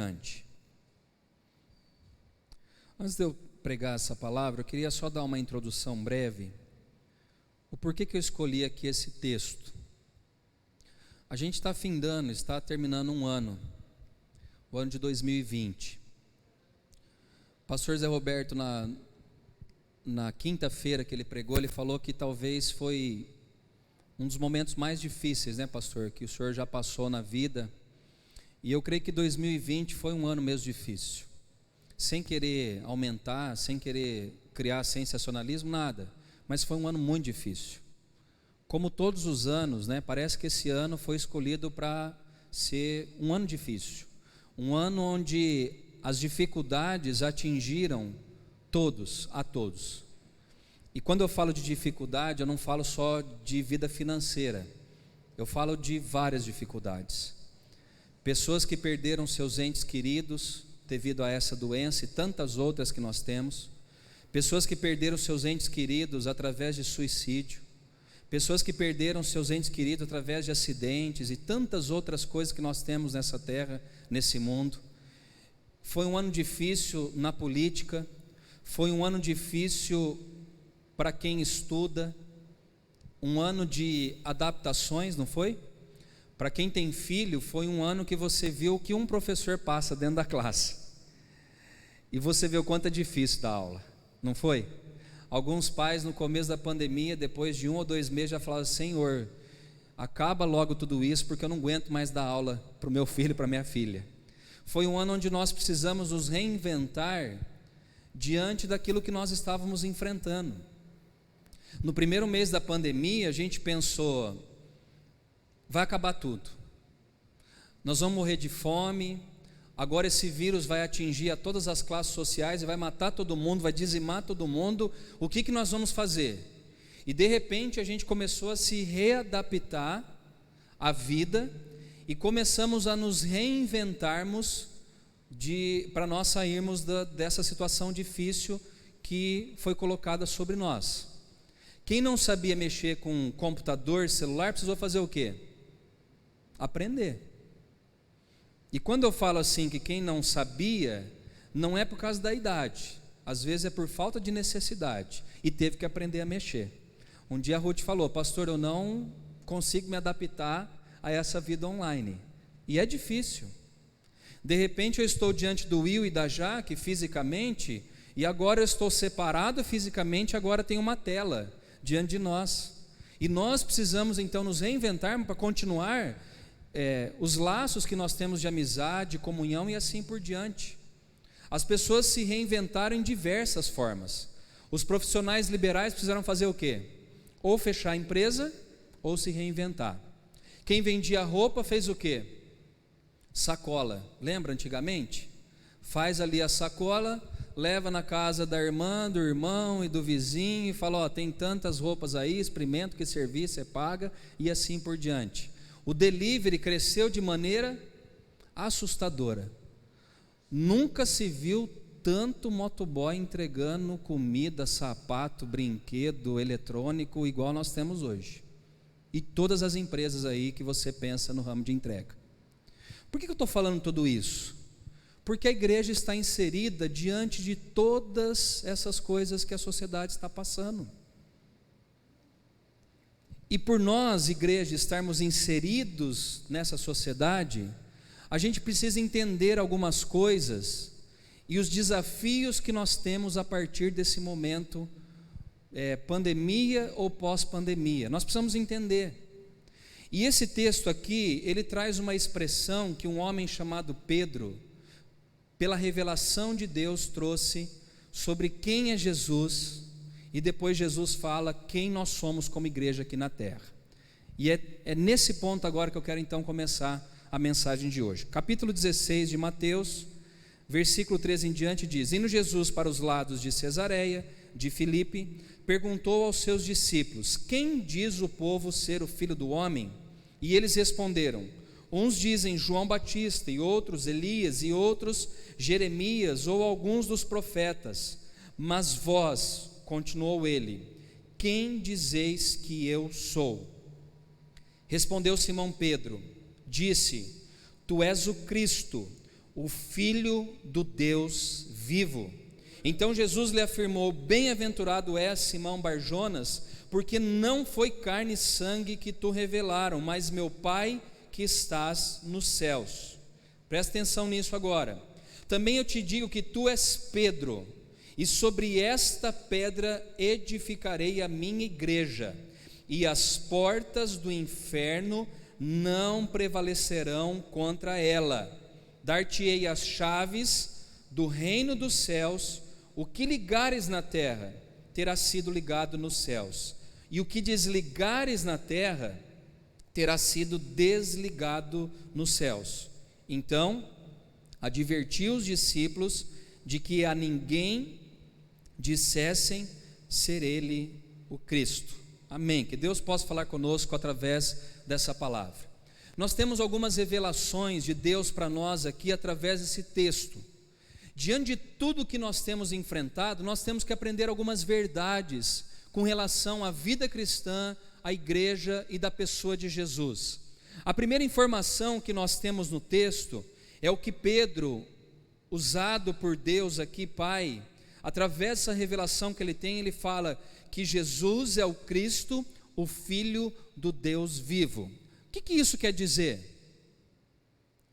Antes de eu pregar essa palavra, eu queria só dar uma introdução breve. O porquê que eu escolhi aqui esse texto? A gente está findando, está terminando um ano, o ano de 2020. O pastor Zé Roberto, na quinta-feira que ele pregou, ele falou que talvez foi um dos momentos mais difíceis, né, pastor, que o senhor já passou na vida. E eu creio que 2020 foi um ano mesmo difícil, sem querer aumentar, sem querer criar sensacionalismo, nada, mas foi um ano muito difícil. Como todos os anos, né, parece que esse ano foi escolhido para ser um ano difícil, um ano onde as dificuldades atingiram a todos. E quando eu falo de dificuldade, eu não falo só de vida financeira, eu falo de várias dificuldades. Pessoas que perderam seus entes queridos devido a essa doença e tantas outras que nós temos. Pessoas que perderam seus entes queridos através de suicídio. Pessoas que perderam seus entes queridos através de acidentes e tantas outras coisas que nós temos nessa terra, nesse mundo. Foi um ano difícil na política, foi um ano difícil para quem estuda, um ano de adaptações, não foi? Para quem tem filho, foi um ano que você viu o que um professor passa dentro da classe. E você viu o quanto é difícil dar aula, não foi? Alguns pais no começo da pandemia, depois de 1 ou 2 meses, já falavam: Senhor, acaba logo tudo isso, porque eu não aguento mais dar aula para o meu filho e para a minha filha. Foi um ano onde nós precisamos nos reinventar diante daquilo que nós estávamos enfrentando. No primeiro mês da pandemia, a gente pensou: vai acabar tudo, nós vamos morrer de fome, agora esse vírus vai atingir a todas as classes sociais e vai matar todo mundo, vai dizimar todo mundo, o que nós vamos fazer? E de repente a gente começou a se readaptar à vida e começamos a nos reinventarmos para nós sairmos dessa situação difícil que foi colocada sobre nós. Quem não sabia mexer com computador, celular, precisou fazer o quê? Aprender. E quando eu falo assim que quem não sabia, não é por causa da idade, às vezes é por falta de necessidade, e teve que aprender a mexer. Um dia a Ruth falou: pastor, eu não consigo me adaptar a essa vida online, e é difícil. De repente eu estou diante do Will e da Jaque fisicamente, e agora eu estou separado fisicamente, agora tem uma tela diante de nós, e nós precisamos então nos reinventarmos para continuar os laços que nós temos de amizade, comunhão e assim por diante. As pessoas se reinventaram em diversas formas. Os profissionais liberais precisaram fazer o quê? Ou fechar a empresa, ou se reinventar. Quem vendia roupa fez o quê? Sacola, lembra antigamente? Faz ali a sacola, leva na casa da irmã, do irmão e do vizinho e fala: ó, tem tantas roupas aí, experimenta, que serviço você paga, e assim por diante. O delivery cresceu de maneira assustadora. Nunca se viu tanto motoboy entregando comida, sapato, brinquedo, eletrônico, igual nós temos hoje. E todas as empresas aí que você pensa no ramo de entrega. Por que eu estou falando tudo isso? Porque a igreja está inserida diante de todas essas coisas que a sociedade está passando. E por nós, igreja, estarmos inseridos nessa sociedade, a gente precisa entender algumas coisas e os desafios que nós temos a partir desse momento, pandemia ou pós-pandemia. Nós precisamos entender. E esse texto aqui, ele traz uma expressão que um homem chamado Pedro, pela revelação de Deus, trouxe sobre quem é Jesus. E depois Jesus fala quem nós somos como igreja aqui na terra. E é nesse ponto agora que eu quero então começar a mensagem de hoje. Capítulo 16 de Mateus, versículo 13 em diante diz: Indo Jesus para os lados de Cesareia, de Filipe, perguntou aos seus discípulos: quem diz o povo ser o Filho do Homem? E eles responderam: uns dizem João Batista, e outros Elias, e outros Jeremias, ou alguns dos profetas. Mas vós, continuou ele, quem dizeis que eu sou? Respondeu Simão Pedro, disse: tu és o Cristo, o Filho do Deus vivo. Então Jesus lhe afirmou: bem-aventurado és, Simão Barjonas, porque não foi carne e sangue que tu revelaram, mas meu Pai que estás nos céus. Presta atenção nisso agora. Também eu te digo que tu és Pedro, e sobre esta pedra edificarei a minha igreja, e as portas do inferno não prevalecerão contra ela. Dar-te-ei as chaves do reino dos céus. O que ligares na terra terá sido ligado nos céus, e o que desligares na terra terá sido desligado nos céus. Então advertiu os discípulos de que a ninguém dissessem ser ele o Cristo. Amém. Que Deus possa falar conosco através dessa palavra. Nós temos algumas revelações de Deus para nós aqui através desse texto. Diante de tudo que nós temos enfrentado, nós temos que aprender algumas verdades com relação à vida cristã, à igreja e da pessoa de Jesus. A primeira informação que nós temos no texto é o que Pedro, usado por Deus aqui, Pai, através dessa revelação que ele tem, ele fala que Jesus é o Cristo, o Filho do Deus vivo. O que isso quer dizer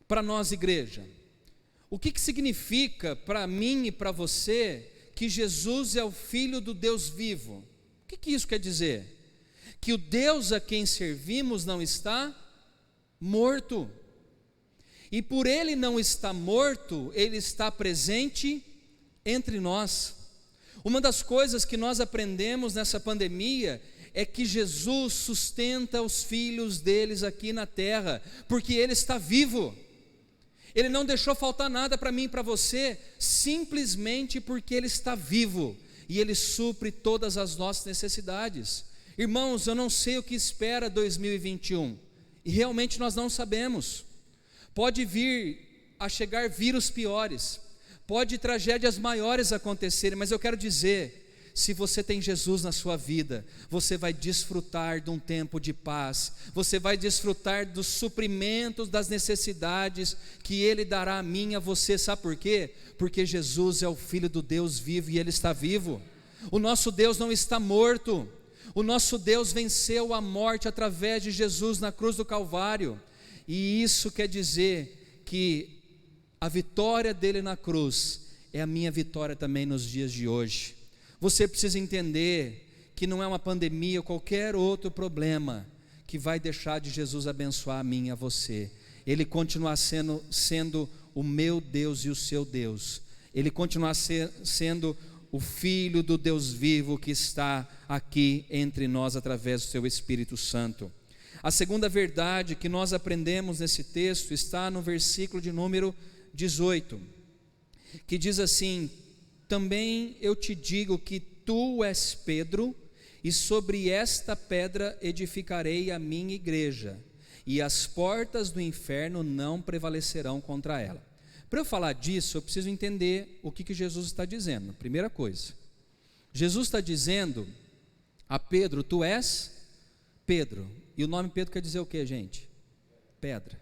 para nós, igreja? O que significa para mim e para você que Jesus é o Filho do Deus vivo? O que isso quer dizer? Que o Deus a quem servimos não está morto, e por Ele não estar morto, Ele está presente entre nós. Uma das coisas que nós aprendemos nessa pandemia é que Jesus sustenta os filhos deles aqui na terra, porque Ele está vivo. Ele não deixou faltar nada para mim e para você, simplesmente porque Ele está vivo, e Ele supre todas as nossas necessidades. Irmãos, eu não sei o que espera 2021, e realmente nós não sabemos. Pode vir a chegar vírus piores, pode tragédias maiores acontecerem, mas eu quero dizer, se você tem Jesus na sua vida, você vai desfrutar de um tempo de paz, você vai desfrutar dos suprimentos, das necessidades que Ele dará a mim e a você. Sabe por quê? Porque Jesus é o Filho do Deus vivo e Ele está vivo. O nosso Deus não está morto, o nosso Deus venceu a morte através de Jesus na cruz do Calvário, e isso quer dizer que a vitória dele na cruz é a minha vitória também nos dias de hoje. Você precisa entender que não é uma pandemia ou qualquer outro problema que vai deixar de Jesus abençoar a mim e a você. Ele continua sendo o meu Deus e o seu Deus. Ele continua sendo o Filho do Deus vivo que está aqui entre nós através do seu Espírito Santo. A segunda verdade que nós aprendemos nesse texto está no versículo de número 18, que diz assim: também eu te digo que tu és Pedro, e sobre esta pedra edificarei a minha igreja, e as portas do inferno não prevalecerão contra ela. Para eu falar disso, eu preciso entender o que Jesus está dizendo. Primeira coisa, Jesus está dizendo a Pedro: tu és Pedro. E o nome Pedro quer dizer o que, gente? Pedra.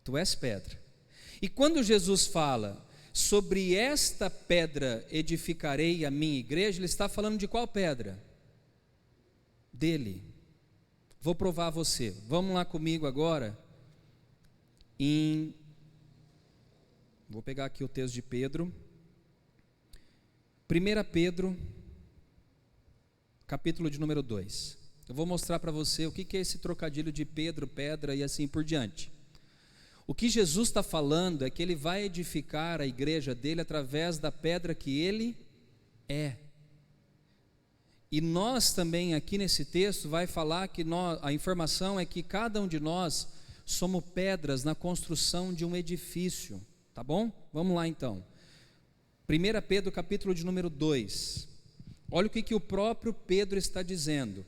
Tu és pedra. E quando Jesus fala sobre esta pedra edificarei a minha igreja, ele está falando de qual pedra? Dele. Vou provar a você. Vamos lá comigo agora vou pegar aqui o texto de Pedro. 1 Pedro, capítulo de número 2. Eu vou mostrar para você o que é esse trocadilho de Pedro, pedra e assim por diante. O que Jesus está falando é que Ele vai edificar a igreja dele através da pedra que Ele é. E nós também aqui nesse texto vai falar que a informação é que cada um de nós somos pedras na construção de um edifício, tá bom? Vamos lá então. 1 Pedro capítulo de número 2. Olha o que o próprio Pedro está dizendo: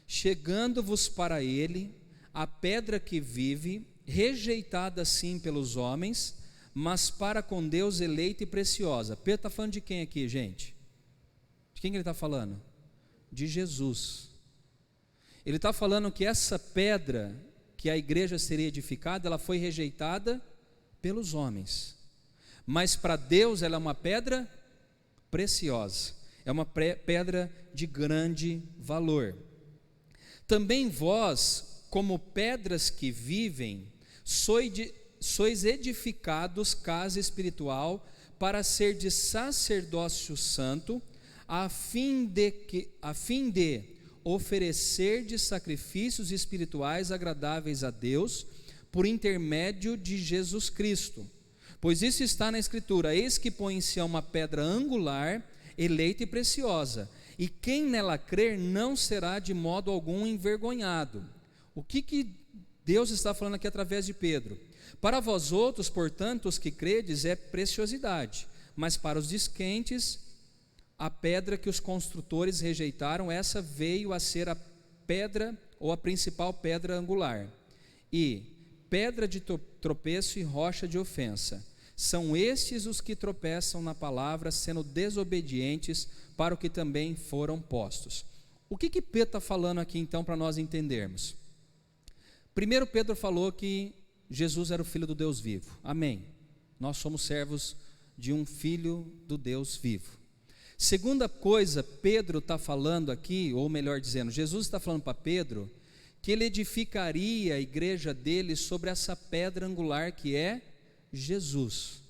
chegando-vos para ele a pedra que vive, rejeitada sim pelos homens, mas para com Deus eleita e preciosa. Pedro está falando de quem aqui, gente? De quem ele está falando? De Jesus. Ele está falando que essa pedra que a igreja seria edificada, ela foi rejeitada pelos homens, mas para Deus ela é uma pedra preciosa, é uma pedra de grande valor. Também vós, como pedras que vivem, sois edificados casa espiritual para ser de sacerdócio santo, a fim de oferecer de sacrifícios espirituais agradáveis a Deus, por intermédio de Jesus Cristo. Pois isso está na Escritura: eis que põe em Sião uma pedra angular, eleita e preciosa, e quem nela crer não será de modo algum envergonhado. O que Deus está falando aqui através de Pedro? Para vós outros, portanto, os que credes, é preciosidade, mas para os descrentes, a pedra que os construtores rejeitaram, essa veio a ser a pedra, ou a principal pedra angular, e pedra de tropeço e rocha de ofensa. São estes os que tropeçam na palavra, sendo desobedientes para o que também foram postos. O que Pedro está falando aqui então para nós entendermos? Primeiro, Pedro falou que Jesus era o Filho do Deus vivo. Amém. Nós somos servos de um Filho do Deus vivo. Segunda coisa, Pedro está falando aqui, ou melhor dizendo, Jesus está falando para Pedro que ele edificaria a igreja dele sobre essa pedra angular que é Jesus,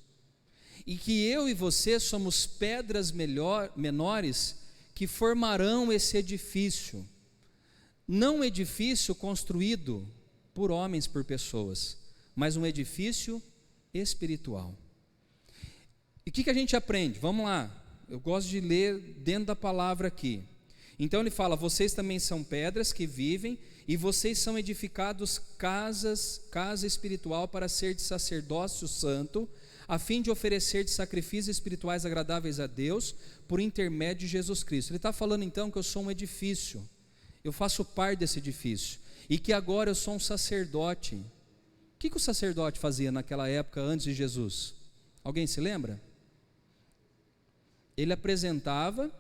e que eu e você somos pedras menores que formarão esse edifício, não um edifício construído por homens, por pessoas, mas um edifício espiritual. E o que a gente aprende? Vamos lá, eu gosto de ler dentro da palavra aqui. Então ele fala: vocês também são pedras que vivem, e vocês são edificados casa espiritual para ser de sacerdócio santo, a fim de oferecer de sacrifícios espirituais agradáveis a Deus, por intermédio de Jesus Cristo. Ele está falando então que eu sou um edifício, eu faço parte desse edifício, e que agora eu sou um sacerdote. O que o sacerdote fazia naquela época antes de Jesus? Alguém se lembra? Ele apresentava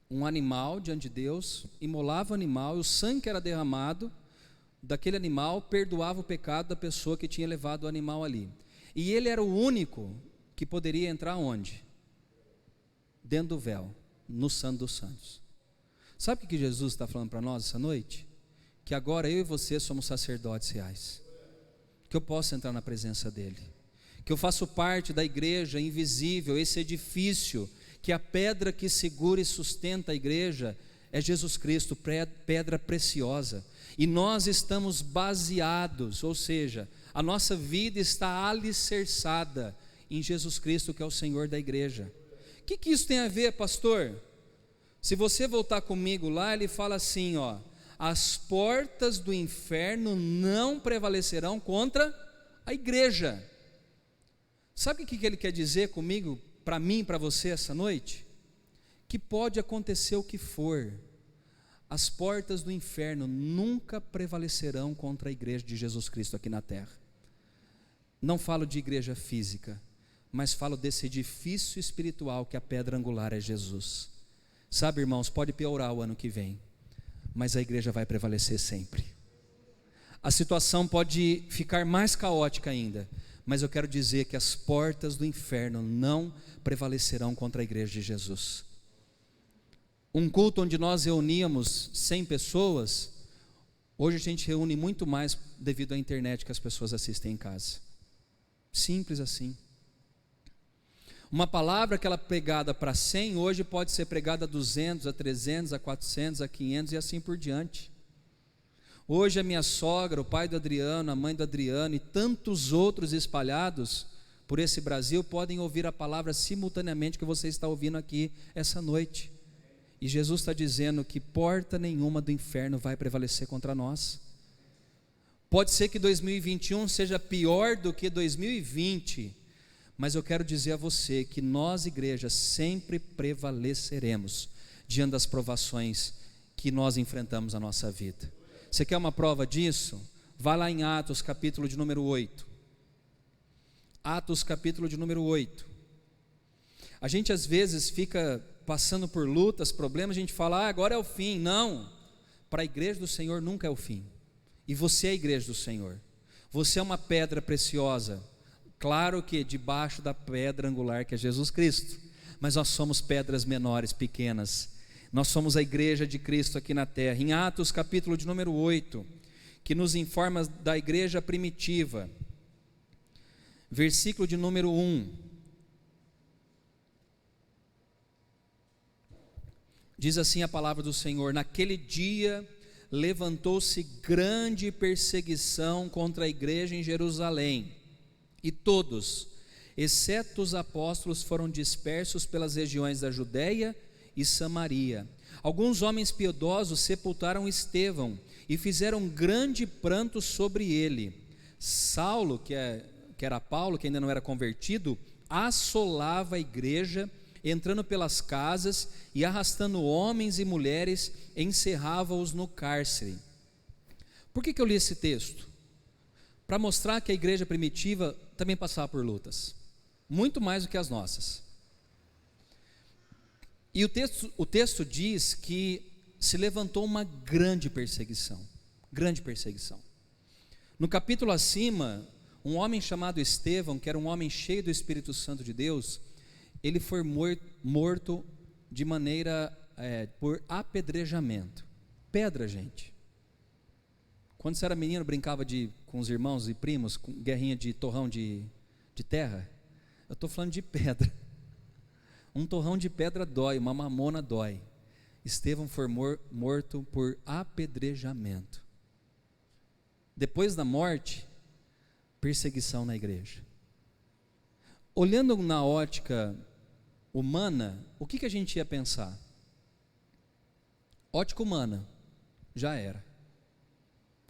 um animal diante de Deus, imolava o animal, e o sangue que era derramado daquele animal perdoava o pecado da pessoa que tinha levado o animal ali. E ele era o único que poderia entrar onde? Dentro do véu, no Santo dos Santos. Sabe o que Jesus está falando para nós essa noite? Que agora eu e você somos sacerdotes reais, que eu posso entrar na presença dele, que eu faço parte da igreja invisível, esse edifício, que a pedra que segura e sustenta a igreja é Jesus Cristo, pedra preciosa, e nós estamos baseados, ou seja, a nossa vida está alicerçada em Jesus Cristo, que é o Senhor da igreja. O que isso tem a ver, pastor? Se você voltar comigo lá, ele fala assim, ó: as portas do inferno não prevalecerão contra a igreja. Sabe o que ele quer dizer comigo, para mim e para você essa noite? Que pode acontecer o que for, as portas do inferno nunca prevalecerão contra a igreja de Jesus Cristo aqui na terra. Não falo de igreja física, mas falo desse edifício espiritual que a pedra angular é Jesus. Sabe, irmãos, pode piorar o ano que vem, mas a igreja vai prevalecer sempre. A situação pode ficar mais caótica ainda, mas eu quero dizer que as portas do inferno não prevalecerão contra a igreja de Jesus. Um culto onde nós reuníamos 100 pessoas, hoje a gente reúne muito mais devido à internet que as pessoas assistem em casa. Simples assim. Uma palavra que ela pregada para 100, hoje pode ser pregada a 200, a 300, a 400, a 500 e assim por diante. Hoje a minha sogra, o pai do Adriano, a mãe do Adriano e tantos outros espalhados por esse Brasil podem ouvir a palavra simultaneamente que você está ouvindo aqui essa noite. E Jesus está dizendo que porta nenhuma do inferno vai prevalecer contra nós. Pode ser que 2021 seja pior do que 2020, mas eu quero dizer a você que nós, igreja, sempre prevaleceremos diante das provações que nós enfrentamos na nossa vida. Você quer uma prova disso? Vá lá em Atos, capítulo de número 8. Atos, capítulo de número 8. A gente às vezes fica passando por lutas, problemas, a gente fala, agora é o fim. Não, para a igreja do Senhor nunca é o fim. E você é a igreja do Senhor. Você é uma pedra preciosa, Claro que debaixo da pedra angular que é Jesus Cristo, mas nós somos pedras menores, pequenas. Nós somos a igreja de Cristo aqui na terra. Em Atos capítulo de número 8, que nos informa da igreja primitiva, versículo de número 1, diz assim a palavra do Senhor: naquele dia levantou-se grande perseguição contra a igreja em Jerusalém, e todos, exceto os apóstolos, foram dispersos pelas regiões da Judéia e Samaria. Alguns homens piedosos sepultaram Estevão e fizeram grande pranto sobre ele. Saulo, que era Paulo, que ainda não era convertido, assolava a igreja, entrando pelas casas e arrastando homens e mulheres, encerrava-os no cárcere. Por que eu li esse texto? Para mostrar que a igreja primitiva também passava por lutas, muito mais do que as nossas. E o texto diz que se levantou uma grande perseguição. No capítulo acima, um homem chamado Estevão, que era um homem cheio do Espírito Santo de Deus, ele foi morto de maneira, por apedrejamento. Pedra, gente. Quando você era menino, brincava com os irmãos e primos, com guerrinha de torrão de terra? Eu estou falando de pedra. Um torrão de pedra dói, uma mamona dói. Estevão foi morto por apedrejamento. Depois da morte, perseguição na igreja. Olhando na ótica humana, o que a gente ia pensar? Ótica humana, já era.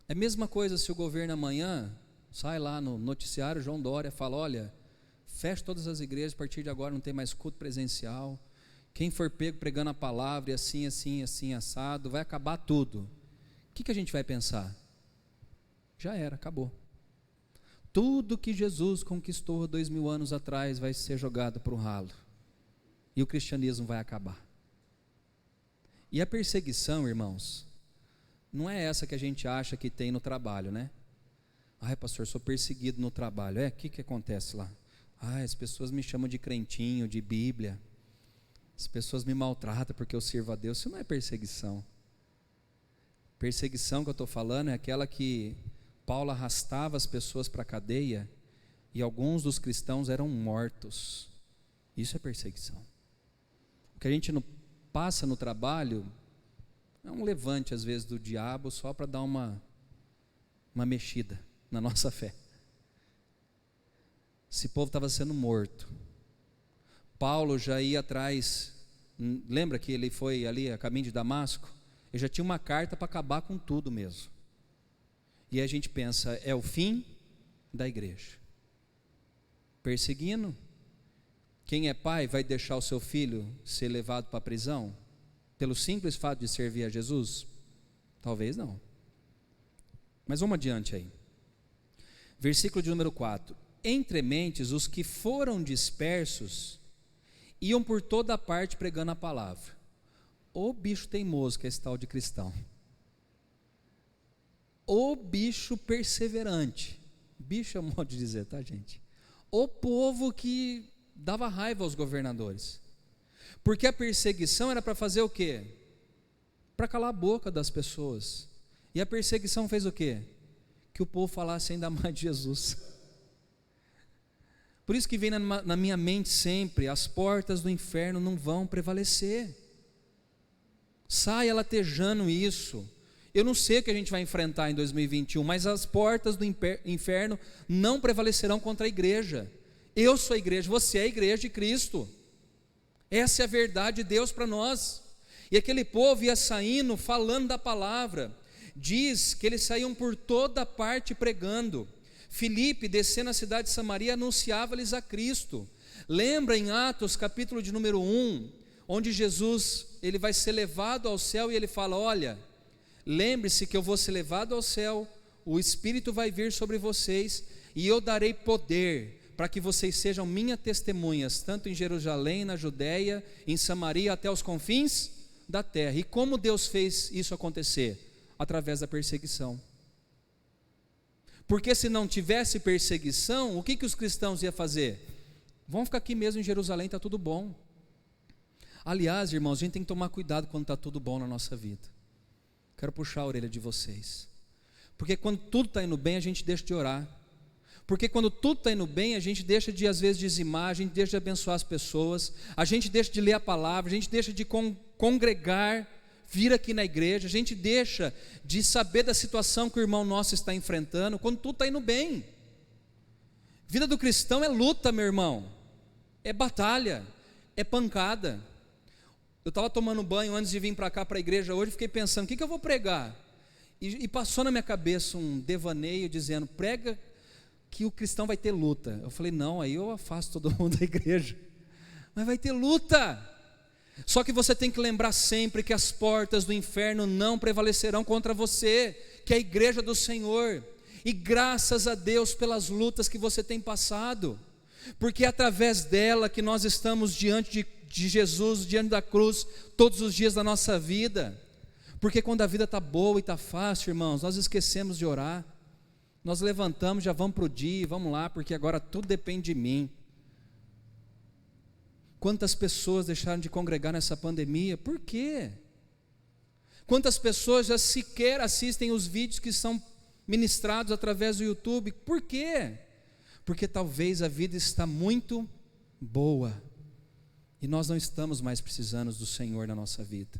É a mesma coisa se o governo amanhã sai lá no noticiário, João Dória fala: olha, fecha todas as igrejas, a partir de agora não tem mais culto presencial, quem for pego pregando a palavra e assim, assim, assim, assado, vai acabar tudo. O que a gente vai pensar? Já era, acabou. Tudo que Jesus conquistou 2000 anos atrás vai ser jogado para o ralo, e o cristianismo vai acabar. E a perseguição, irmãos, não é essa que a gente acha que tem no trabalho, né? Ai, pastor, sou perseguido no trabalho. O que acontece lá? Ai, as pessoas me chamam de crentinho, de Bíblia, as pessoas me maltratam porque eu sirvo a Deus. Isso não é perseguição. Perseguição que eu estou falando é aquela que Paulo arrastava as pessoas para a cadeia e alguns dos cristãos eram mortos. Isso é perseguição. O que a gente não passa no trabalho é um levante às vezes do diabo só para dar uma mexida na nossa fé. Esse povo estava sendo morto. Paulo já ia atrás, lembra que ele foi ali a caminho de Damasco? Ele já tinha uma carta para acabar com tudo mesmo. E a gente pensa, é o fim da igreja. Perseguindo. Quem é pai vai deixar o seu filho ser levado para a prisão? Pelo simples fato de servir a Jesus? Talvez não. Mas vamos adiante aí. Versículo de número 4. Entre mentes, os que foram dispersos iam por toda parte pregando a palavra. Ô bicho teimoso que é esse tal de cristão. O bicho perseverante. Bicho é um modo de dizer, tá, gente? O povo que dava raiva aos governadores. Porque a perseguição era para fazer o quê? Para calar a boca das pessoas. E a perseguição fez o quê? Que o povo falasse ainda mais de Jesus. Por isso que vem na minha mente sempre: as portas do inferno não vão prevalecer. Saia latejando isso. Eu não sei o que a gente vai enfrentar em 2021, mas as portas do inferno não prevalecerão contra a igreja. Eu sou a igreja, você é a igreja de Cristo. Essa é a verdade de Deus para nós. E aquele povo ia saindo, falando da palavra. Diz que eles saíam por toda parte pregando. Filipe, descendo a cidade de Samaria, anunciava-lhes a Cristo. Lembra em Atos, capítulo de número 1, onde Jesus, ele vai ser levado ao céu e ele fala: olha, lembre-se que eu vou ser levado ao céu, o Espírito vai vir sobre vocês e eu darei poder para que vocês sejam minhas testemunhas, tanto em Jerusalém, na Judéia, em Samaria, até os confins da terra. E como Deus fez isso acontecer? Através da perseguição. Porque se não tivesse perseguição, o que os cristãos iam fazer? Vão ficar aqui mesmo em Jerusalém, está tudo bom. Aliás, irmãos, a gente tem que tomar cuidado quando está tudo bom na nossa vida. Quero puxar a orelha de vocês. Porque quando tudo está indo bem, a gente deixa de orar. Porque quando tudo está indo bem, a gente deixa de, às vezes, dizimar, a gente deixa de abençoar as pessoas, a gente deixa de ler a palavra, a gente deixa de congregar, vir aqui na igreja, a gente deixa de saber da situação que o irmão nosso está enfrentando, quando tudo está indo bem. Vida do cristão é luta, meu irmão, é batalha, é pancada. Eu estava tomando banho antes de vir para cá, para a igreja hoje, fiquei pensando, o que eu vou pregar? E passou na minha cabeça um devaneio dizendo, prega que o cristão vai ter luta. Eu falei, não, aí eu afasto todo mundo da igreja. Mas vai ter luta. Só que você tem que lembrar sempre que as portas do inferno não prevalecerão contra você, que é a igreja do Senhor. E graças a Deus pelas lutas que você tem passado, porque é através dela que nós estamos diante de Jesus, diante da cruz, todos os dias da nossa vida. Porque quando a vida está boa e está fácil, irmãos, nós esquecemos de orar. Nós levantamos, já vamos para o dia, vamos lá, porque agora tudo depende de mim. Quantas pessoas deixaram de congregar nessa pandemia? Por quê? Quantas pessoas já sequer assistem os vídeos que são ministrados através do YouTube? Por quê? Porque talvez a vida está muito boa e nós não estamos mais precisando do Senhor na nossa vida.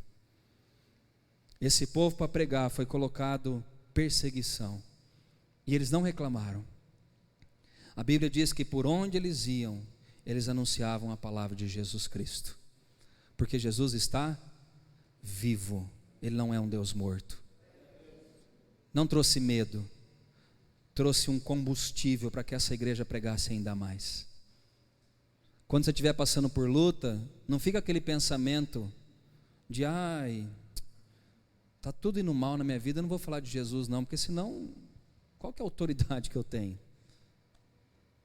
Esse povo, para pregar, foi colocado perseguição e eles não reclamaram. A Bíblia diz que por onde eles iam, eles anunciavam a palavra de Jesus Cristo, porque Jesus está vivo, Ele não é um Deus morto. Não trouxe medo, trouxe um combustível para que essa igreja pregasse ainda mais. Quando você estiver passando por luta, não fica aquele pensamento de, ai, está tudo indo mal na minha vida, eu não vou falar de Jesus não, porque senão, qual que é a autoridade que eu tenho?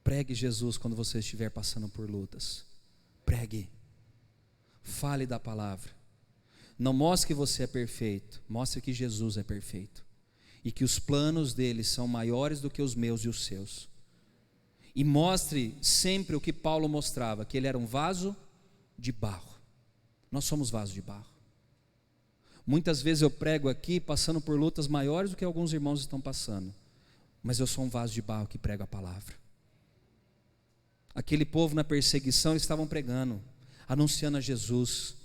Pregue Jesus quando você estiver passando por lutas. Pregue. Fale da palavra. Não mostre que você é perfeito, mostre que Jesus é perfeito. E que os planos dele são maiores do que os meus e os seus. E mostre sempre o que Paulo mostrava, que ele era um vaso de barro. Nós somos vasos de barro. Muitas vezes eu prego aqui passando por lutas maiores do que alguns irmãos estão passando. Mas eu sou um vaso de barro que prega a palavra. Aquele povo na perseguição, eles estavam pregando, anunciando a Jesus.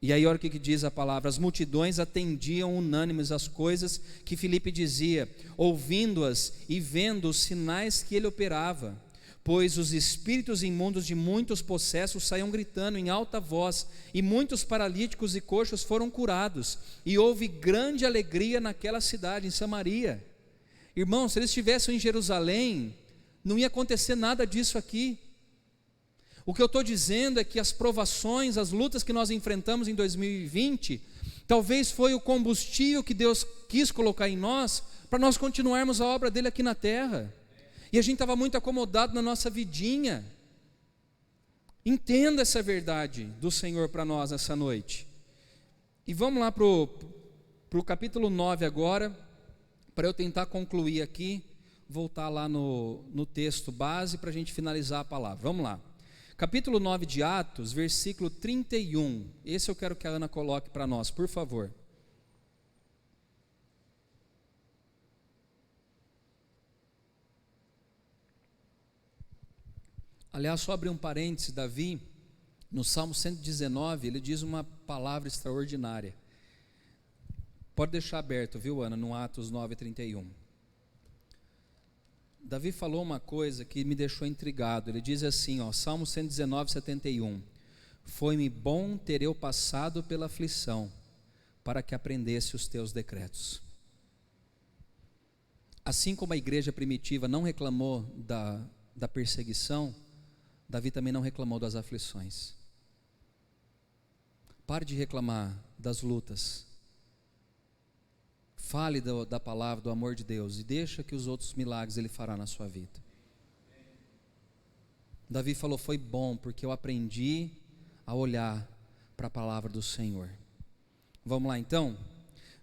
E aí olha o que diz a palavra: as multidões atendiam unânimes às coisas que Filipe dizia, ouvindo-as e vendo os sinais que ele operava. Pois os espíritos imundos de muitos possessos saíam gritando em alta voz, e muitos paralíticos e coxos foram curados, e houve grande alegria naquela cidade, em Samaria. Irmãos, se eles estivessem em Jerusalém, não ia acontecer nada disso aqui. O que eu estou dizendo é que as provações, as lutas que nós enfrentamos em 2020, talvez foi o combustível que Deus quis colocar em nós, para nós continuarmos a obra dele aqui na terra. E a gente estava muito acomodado na nossa vidinha. Entenda essa verdade do Senhor para nós essa noite. E vamos lá para o capítulo 9 agora, para eu tentar concluir aqui, voltar lá no texto base para a gente finalizar a palavra. Vamos lá. Capítulo 9 de Atos, versículo 31. Esse eu quero que a Ana coloque para nós, por favor. Aliás, só abrir um parêntese, Davi, no Salmo 119, ele diz uma palavra extraordinária. Pode deixar aberto, viu, Ana, no Atos 9, 31. Davi falou uma coisa que me deixou intrigado. Ele diz assim, Salmo 119, 71. Foi-me bom ter eu passado pela aflição, para que aprendesse os teus decretos. Assim como a igreja primitiva não reclamou da perseguição, Davi também não reclamou das aflições. Pare de reclamar das lutas. Fale da palavra, do amor de Deus, e deixa que os outros milagres Ele fará na sua vida. Davi falou, foi bom, porque eu aprendi a olhar para a palavra do Senhor. Vamos lá então?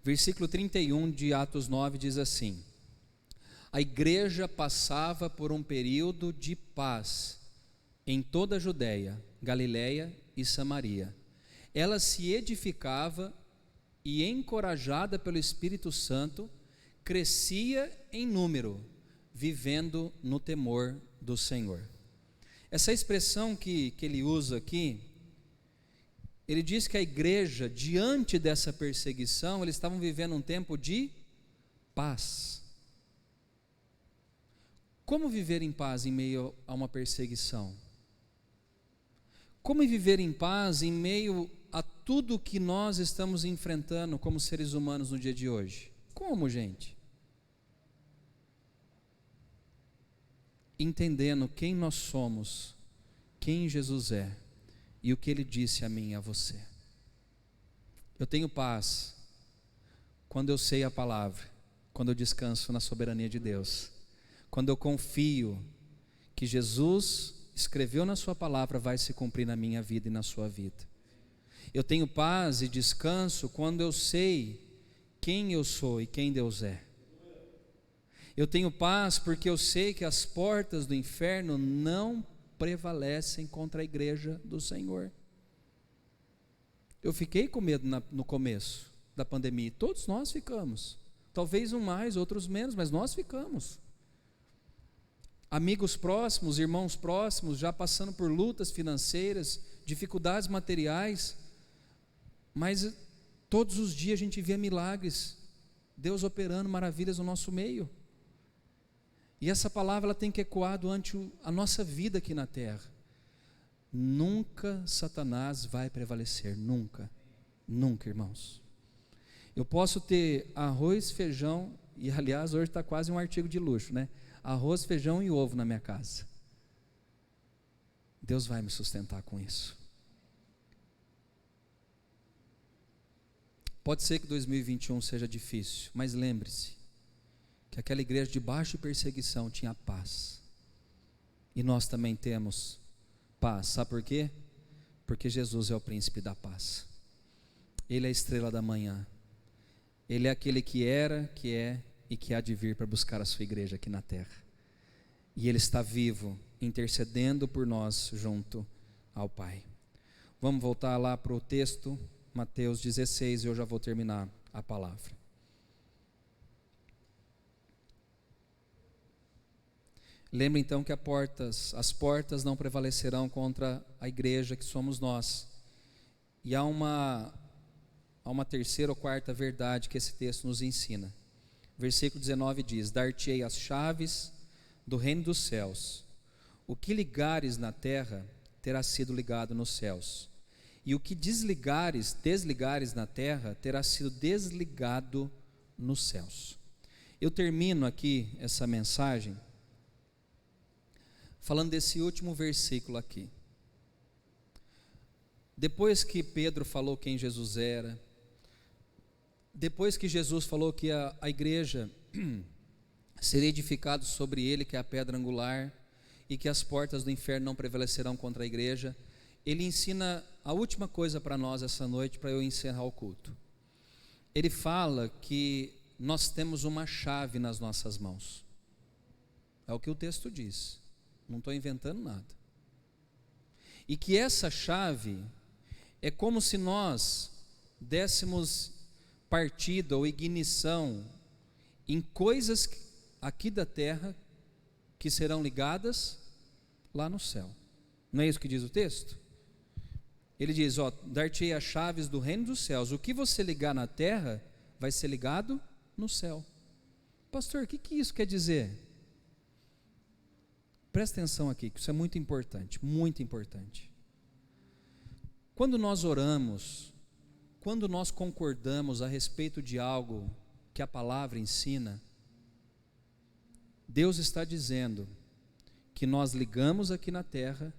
Versículo 31 de Atos 9 diz assim: A igreja passava por um período de paz em toda a Judéia, Galiléia e Samaria. Ela se edificava e, encorajada pelo Espírito Santo, crescia em número, vivendo no temor do Senhor. Essa expressão que ele usa aqui, ele diz que a igreja, diante dessa perseguição, eles estavam vivendo um tempo de paz. Como viver em paz em meio a uma perseguição? Como viver em paz em meio a tudo que nós estamos enfrentando como seres humanos no dia de hoje? Como, gente? Entendendo quem nós somos, quem Jesus é e o que Ele disse a mim e a você. Eu tenho paz quando eu sei a palavra, quando eu descanso na soberania de Deus, quando eu confio que Jesus escreveu na sua palavra vai se cumprir na minha vida e na sua vida. Eu tenho paz e descanso quando eu sei quem eu sou e quem Deus é. Eu tenho paz porque eu sei que as portas do inferno não prevalecem contra a igreja do Senhor. Eu fiquei com medo no começo da pandemia, todos nós ficamos, talvez um mais, outros menos, mas nós ficamos. Amigos próximos, irmãos próximos, já passando por lutas financeiras, dificuldades materiais, mas todos os dias a gente via milagres, Deus operando maravilhas no nosso meio. E essa palavra ela tem que ecoar durante a nossa vida aqui na terra. Nunca Satanás vai prevalecer, nunca, nunca, irmãos. Eu posso ter arroz, feijão, e aliás hoje está quase um artigo de luxo, né? Arroz, feijão e ovo na minha casa. Deus vai me sustentar com isso. Pode ser que 2021 seja difícil, mas lembre-se que aquela igreja debaixo de perseguição tinha paz, e nós também temos paz. Sabe por quê? Porque Jesus é o príncipe da paz, Ele é a estrela da manhã, Ele é aquele que era, que é e que há de vir para buscar a sua igreja aqui na terra, e Ele está vivo, intercedendo por nós junto ao Pai. Vamos voltar lá para o texto, Mateus 16, e eu já vou terminar a palavra. Lembre então que as portas não prevalecerão contra a igreja que somos nós. E há uma terceira ou quarta verdade que esse texto nos ensina. Versículo 19 diz: dar-te-ei as chaves do reino dos céus. O que ligares na terra terá sido ligado nos céus, e o que desligares na terra terá sido desligado nos céus. Eu termino aqui essa mensagem falando desse último versículo aqui. Depois que Pedro falou quem Jesus era, depois que Jesus falou que a igreja seria edificada sobre ele, que é a pedra angular, e que as portas do inferno não prevalecerão contra a igreja, ele ensina a última coisa para nós essa noite, para eu encerrar o culto. Ele fala que nós temos uma chave nas nossas mãos. É o que o texto diz. Não estou inventando nada. E que essa chave é como se nós dessemos partida ou ignição em coisas aqui da terra que serão ligadas lá no céu. Não é isso que diz o texto? Ele diz, dar-te-ei as chaves do reino dos céus. O que você ligar na terra vai ser ligado no céu. Pastor, o que isso quer dizer? Presta atenção aqui, que isso é muito importante, muito importante. Quando nós oramos, quando nós concordamos a respeito de algo que a palavra ensina, Deus está dizendo que nós ligamos aqui na terra,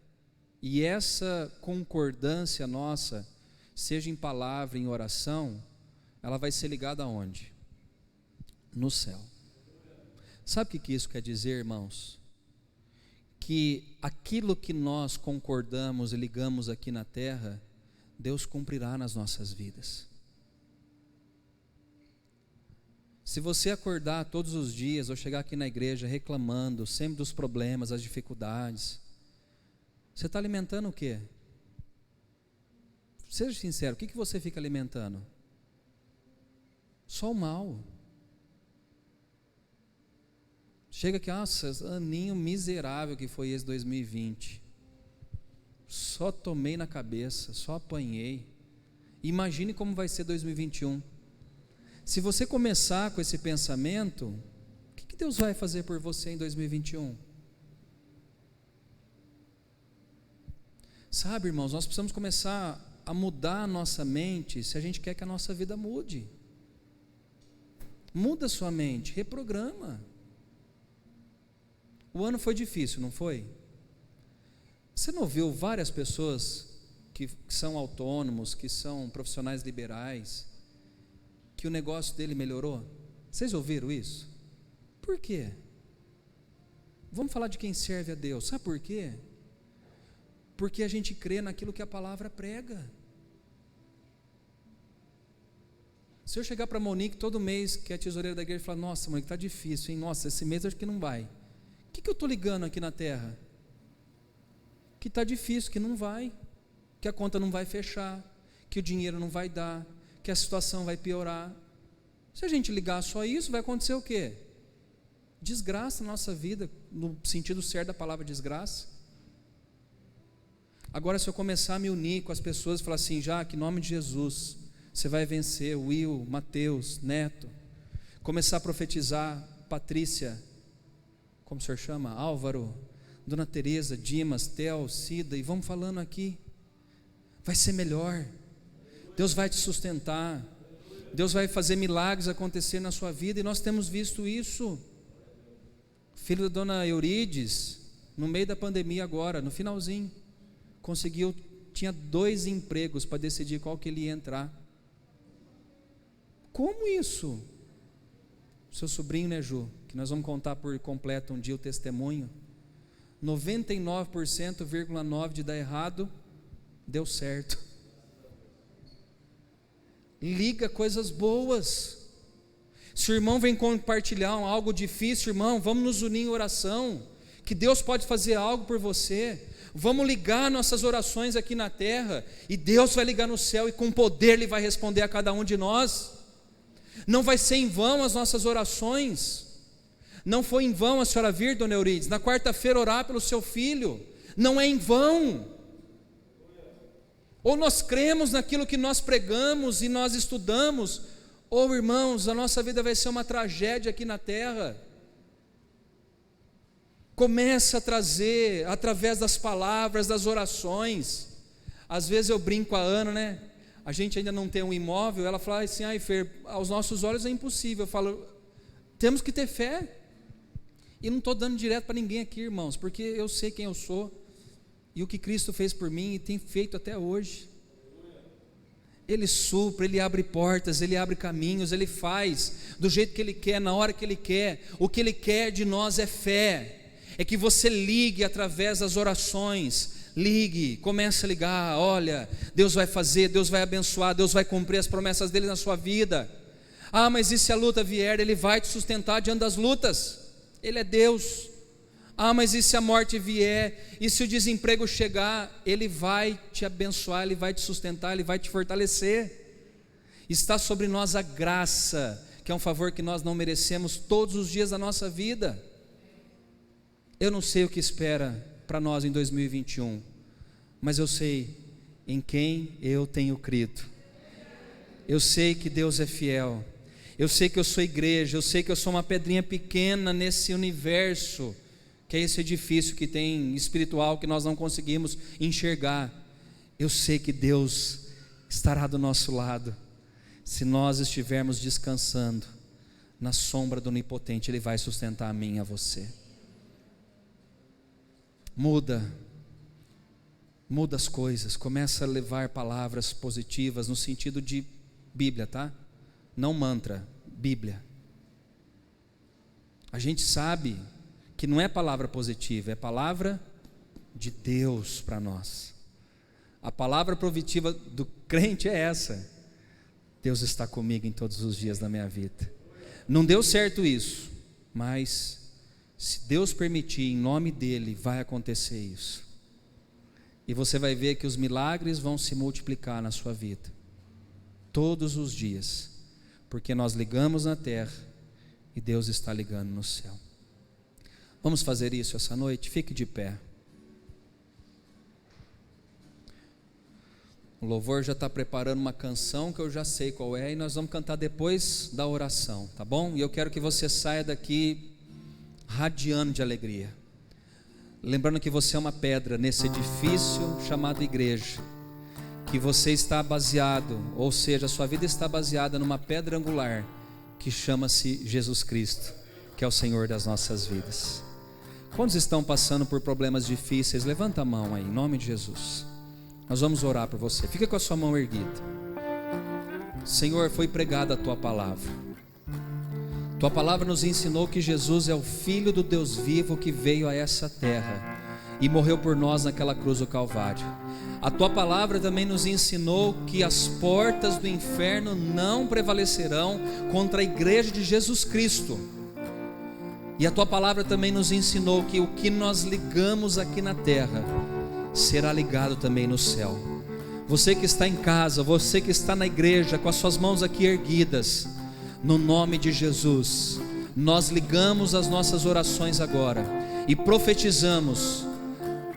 e essa concordância nossa, seja em palavra, em oração, ela vai ser ligada aonde? No céu. Sabe o que isso quer dizer, irmãos? Que aquilo que nós concordamos e ligamos aqui na terra, Deus cumprirá nas nossas vidas. Se você acordar todos os dias ou chegar aqui na igreja reclamando sempre dos problemas, das dificuldades, você está alimentando o quê? Seja sincero, o que você fica alimentando? Só o mal. Chega aqui, nossa, aninho miserável que foi esse 2020. Só tomei na cabeça, só apanhei. Imagine como vai ser 2021. Se você começar com esse pensamento, o que Deus vai fazer por você em 2021? Sabe, irmãos, nós precisamos começar a mudar a nossa mente se a gente quer que a nossa vida mude. Muda a sua mente, reprograma. O ano foi difícil, não foi? Você não viu várias pessoas que são autônomos, que são profissionais liberais, que o negócio dele melhorou? Vocês ouviram isso? Por quê? Vamos falar de quem serve a Deus. Sabe por quê? Porque a gente crê naquilo que a palavra prega. Se eu chegar para a Monique todo mês, que é a tesoureira da igreja, e falar, nossa, Monique, está difícil, hein? Nossa, esse mês acho que não vai. O que eu estou ligando aqui na terra? Que está difícil, que não vai, que a conta não vai fechar, que o dinheiro não vai dar, que a situação vai piorar. Se a gente ligar só isso, vai acontecer o quê? Desgraça na nossa vida, no sentido certo da palavra desgraça. Agora, se eu começar a me unir com as pessoas e falar assim, Jaque, em nome de Jesus, você vai vencer, Will, Mateus, Neto, começar a profetizar, Patrícia, como o senhor chama? Álvaro, Dona Tereza, Dimas, Tel, Cida, e vamos falando aqui, vai ser melhor, Deus vai te sustentar, Deus vai fazer milagres acontecer na sua vida, e nós temos visto isso. Filho da Dona Eurides, no meio da pandemia agora, no finalzinho, tinha 2 empregos para decidir qual que ele ia entrar. Como isso? Seu sobrinho, né, Ju, que nós vamos contar por completo um dia o testemunho, 99,9% de dar errado, deu certo. Liga coisas boas. Se o irmão vem compartilhar algo difícil, irmão, vamos nos unir em oração, que Deus pode fazer algo por você. Vamos ligar nossas orações aqui na terra, e Deus vai ligar no céu, e com poder Ele vai responder a cada um de nós. Não vai ser em vão as nossas orações. Não foi em vão a senhora vir, Dona Eurides, na quarta-feira orar pelo seu filho. Não é em vão. Ou nós cremos naquilo que nós pregamos e nós estudamos, ou, irmãos, a nossa vida vai ser uma tragédia aqui na terra. Começa a trazer, através das palavras, das orações. Às vezes eu brinco com a Ana, né? A gente ainda não tem um imóvel. Ela fala assim, ai Fer, aos nossos olhos é impossível. Eu falo, temos que ter fé. E não estou dando direto para ninguém aqui, irmãos, porque eu sei quem eu sou, e o que Cristo fez por mim, e tem feito até hoje. Ele supre, Ele abre portas, Ele abre caminhos, Ele faz do jeito que Ele quer, na hora que Ele quer. O que Ele quer de nós é fé, é que você ligue através das orações. Ligue, comece a ligar, olha, Deus vai fazer, Deus vai abençoar, Deus vai cumprir as promessas dEle na sua vida. Ah, mas e se a luta vier? Ele vai te sustentar diante das lutas, Ele é Deus. Ah, mas e se a morte vier? E se o desemprego chegar? Ele vai te abençoar, Ele vai te sustentar, Ele vai te fortalecer. Está sobre nós a graça, que é um favor que nós não merecemos todos os dias da nossa vida. Eu não sei o que espera para nós em 2021, mas eu sei em quem eu tenho crido. Eu sei que Deus é fiel. Eu sei que eu sou igreja, eu sei que eu sou uma pedrinha pequena nesse universo, que é esse edifício que tem espiritual que nós não conseguimos enxergar. Eu sei que Deus estará do nosso lado, se nós estivermos descansando na sombra do Onipotente. Ele vai sustentar a mim e a você. Muda as coisas, começa a levar palavras positivas no sentido de Bíblia, tá? Não mantra, Bíblia. A gente sabe que não é palavra positiva, é palavra de Deus para nós. A palavra positiva do crente é essa: Deus está comigo em todos os dias da minha vida. não deu certo isso, mas se Deus permitir, em nome dEle, vai acontecer isso. E você vai ver que os milagres vão se multiplicar na sua vida, todos os dias, porque nós ligamos na terra e Deus está ligando no céu. Vamos fazer isso essa noite? Fique de pé. O louvor já está preparando uma canção que eu já sei qual é, e nós vamos cantar depois da oração, tá bom? E eu quero que você saia daqui radiando de alegria, lembrando que você é uma pedra nesse edifício chamado igreja, que você está baseado, ou seja, a sua vida está baseada numa pedra angular, que chama-se Jesus Cristo, que é o Senhor das nossas vidas. Quantos estão passando por problemas difíceis? Levanta a mão aí, em nome de Jesus. Nós vamos orar por você. Fica com a sua mão erguida. Senhor, foi pregada a Tua palavra. Tua palavra nos ensinou que Jesus é o Filho do Deus vivo que veio a essa terra e morreu por nós naquela cruz do Calvário. A Tua palavra também nos ensinou que as portas do inferno não prevalecerão contra a igreja de Jesus Cristo. E a Tua palavra também nos ensinou que o que nós ligamos aqui na terra será ligado também no céu. Você que está em casa, você que está na igreja com as suas mãos aqui erguidas, no nome de Jesus, nós ligamos as nossas orações agora e profetizamos.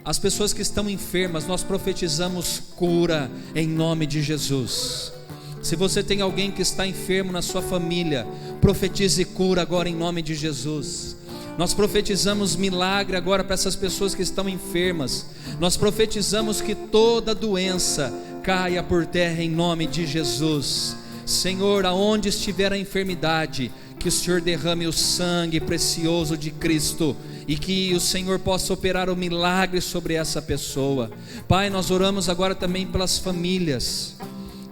As pessoas que estão enfermas, nós profetizamos cura em nome de Jesus. Se você tem alguém que está enfermo na sua família, profetize cura agora em nome de Jesus. Nós profetizamos milagre agora para essas pessoas que estão enfermas. Nós profetizamos que toda doença caia por terra em nome de Jesus. Senhor, aonde estiver a enfermidade, que o Senhor derrame o sangue precioso de Cristo e que o Senhor possa operar o milagre sobre essa pessoa. Pai, nós oramos agora também pelas famílias,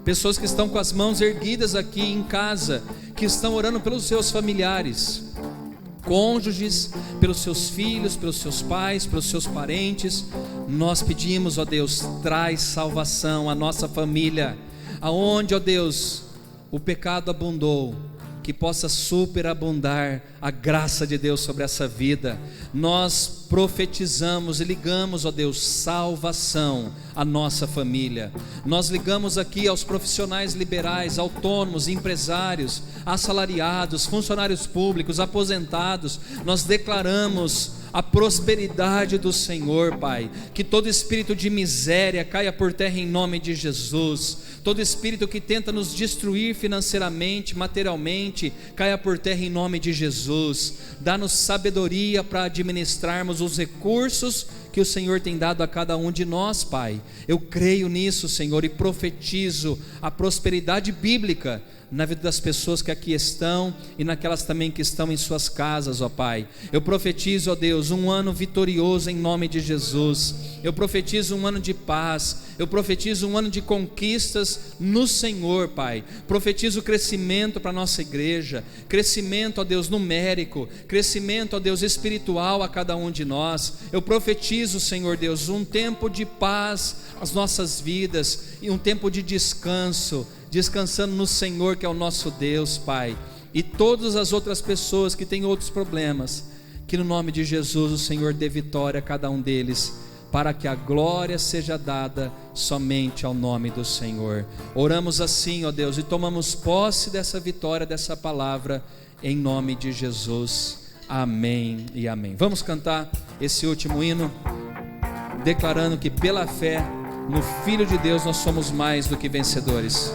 pessoas que estão com as mãos erguidas aqui em casa, que estão orando pelos seus familiares, cônjuges, pelos seus filhos, pelos seus pais, pelos seus parentes. Nós pedimos, ó Deus, traz salvação à nossa família, aonde, ó Deus, o pecado abundou, que possa superabundar a graça de Deus sobre essa vida. Nós profetizamos e ligamos, ó Deus, salvação à nossa família. Nós ligamos aqui aos profissionais liberais, autônomos, empresários, assalariados, funcionários públicos, aposentados. Nós declaramos a prosperidade do Senhor, Pai, que todo espírito de miséria caia por terra em nome de Jesus. Todo espírito que tenta nos destruir financeiramente, materialmente, caia por terra em nome de Jesus. Dá-nos sabedoria para administrarmos os recursos que o Senhor tem dado a cada um de nós, Pai. Eu creio nisso, Senhor, e profetizo a prosperidade bíblica na vida das pessoas que aqui estão e naquelas também que estão em suas casas, ó Pai. Eu profetizo, ó Deus, um ano vitorioso em nome de Jesus. Eu profetizo um ano de paz. Eu profetizo um ano de conquistas no Senhor, Pai. Profetizo crescimento para a nossa igreja, crescimento, ó Deus, numérico, crescimento, ó Deus, espiritual a cada um de nós. Eu profetizo, Senhor Deus, um tempo de paz às nossas vidas e um tempo de descanso, descansando no Senhor, que é o nosso Deus, Pai. E todas as outras pessoas que têm outros problemas, que no nome de Jesus o Senhor dê vitória a cada um deles, para que a glória seja dada somente ao nome do Senhor. Oramos assim, ó Deus, e tomamos posse dessa vitória, dessa palavra, em nome de Jesus. Amém e amém. Vamos cantar esse último hino, declarando que pela fé no Filho de Deus nós somos mais do que vencedores.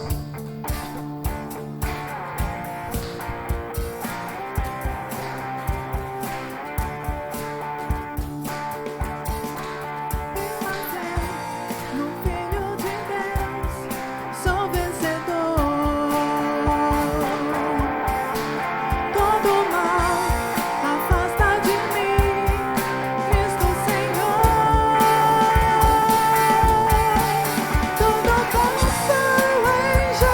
Tudo posso em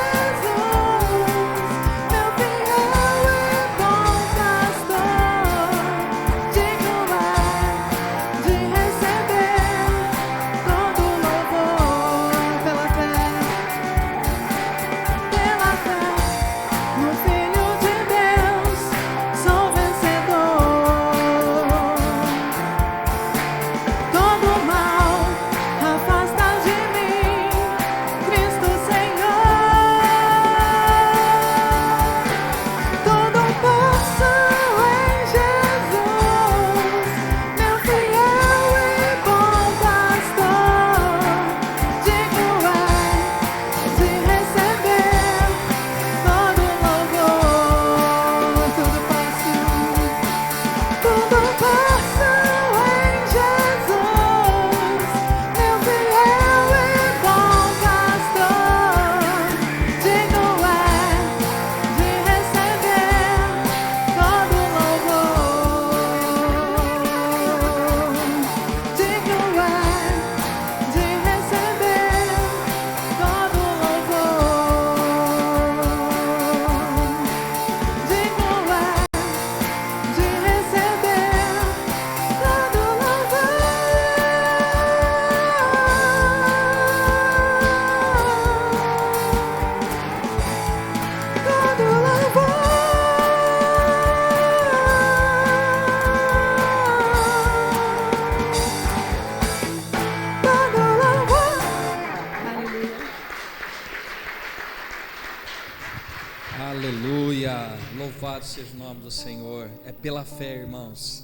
Aleluia, louvado seja o nome do Senhor. É pela fé, irmãos,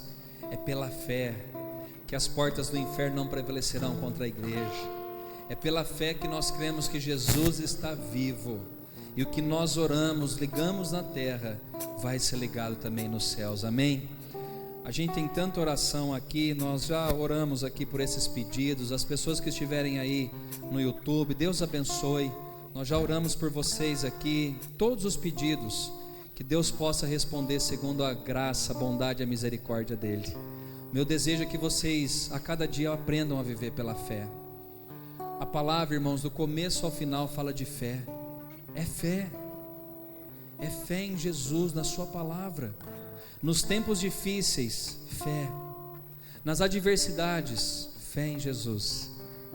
é pela fé que as portas do inferno não prevalecerão contra a igreja. É pela fé que nós cremos que Jesus está vivo, e o que nós oramos, ligamos na terra, vai ser ligado também nos céus, amém? A gente tem tanta oração aqui, nós já oramos aqui por esses pedidos, as pessoas que estiverem aí no YouTube, Deus abençoe. Nós já oramos por vocês aqui, todos os pedidos, que Deus possa responder segundo a graça, a bondade e a misericórdia dEle. Meu desejo é que vocês a cada dia aprendam a viver pela fé. A palavra, irmãos, do começo ao final fala de fé. É fé em Jesus, na sua palavra. Nos tempos difíceis, fé. Nas adversidades, fé em Jesus,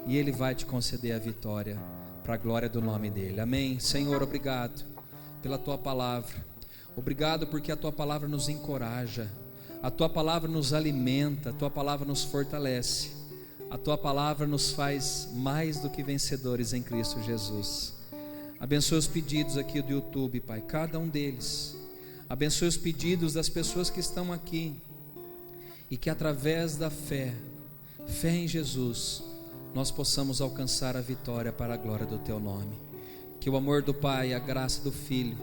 e Ele vai te conceder a vitória, para a glória do nome dEle, amém? Senhor, obrigado pela Tua palavra, obrigado porque a Tua palavra nos encoraja, a Tua palavra nos alimenta, a Tua palavra nos fortalece, a Tua palavra nos faz mais do que vencedores em Cristo Jesus. Abençoe os pedidos aqui do YouTube, Pai, cada um deles. Abençoe os pedidos das pessoas que estão aqui, e que através da fé em Jesus, nós possamos alcançar a vitória para a glória do Teu nome. Que o amor do Pai, a graça do Filho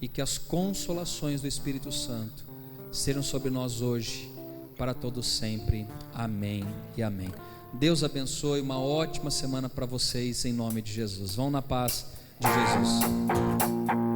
e que as consolações do Espírito Santo sejam sobre nós hoje, para todos sempre. Amém e amém. Deus abençoe, uma ótima semana para vocês em nome de Jesus. Vão na paz de Jesus.